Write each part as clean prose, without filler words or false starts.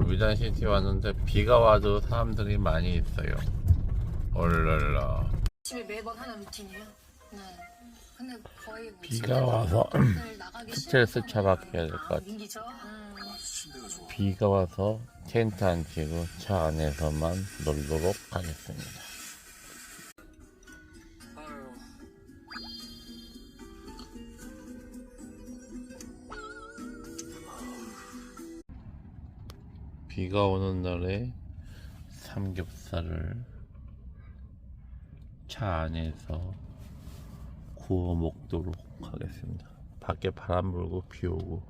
미단시티 왔는데 비가 와도 사람들이 많이 있어요. 얼랄라. 집에 매번 하는 루틴이에요? 네. 근데 거의 뭐 비가 와서 스트레스 처박혀야 될 것 같아. 민기죠? 비가 와서 텐트 안 치고 차 안에서만 놀도록 하겠습니다. 비가 오는 날에 삼겹살을 차 안에서 구워 먹도록 하겠습니다. 밖에 바람 불고 비 오고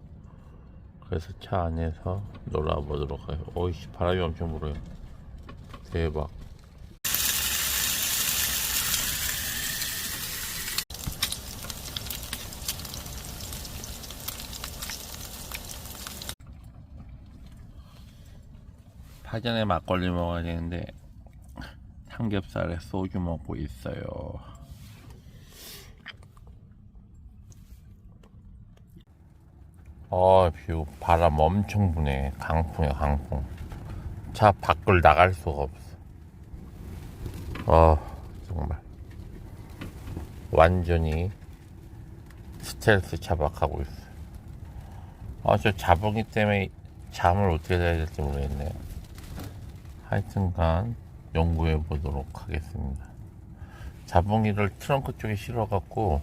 그래서 차 안에서 놀아보도록 해요. 어이씨, 바람이 엄청 불어요. 대박. 파전에 막걸리 먹어야 되는데 삼겹살에 소주 먹고 있어요. 뷰 바람 엄청 부네. 강풍이야, 강풍. 차 밖을 나갈 수가 없어. 정말 완전히 스트레스 차박하고 있어. 저 자봉이 때문에 잠을 어떻게 자야 될지 모르겠네요. 하여튼간 연구해 보도록 하겠습니다. 자봉이를 트렁크 쪽에 실어갖고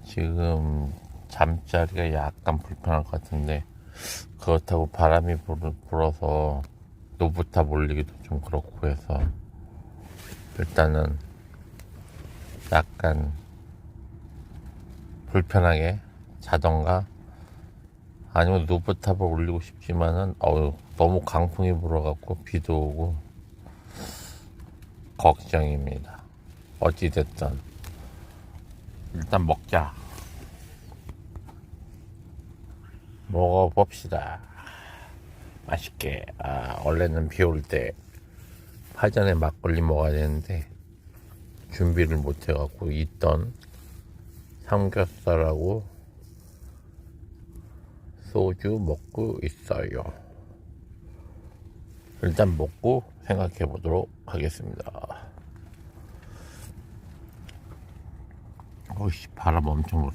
지금 잠자리가 약간 불편할 것 같은데, 그렇다고 바람이 불어서 노부탑 올리기도 좀 그렇고 해서 일단은 약간 불편하게 자던가 아니면 노부탑을 올리고 싶지만은 너무 강풍이 불어갖고 비도 오고 걱정입니다. 어찌됐든 일단 먹자. 먹어봅시다. 맛있게. 원래는 비 올 때 파전에 막걸리 먹어야 되는데 준비를 못 해갖고 있던 삼겹살하고 소주 먹고 있어요. 일단 먹고 생각해 보도록 하겠습니다. 바람 엄청 불어.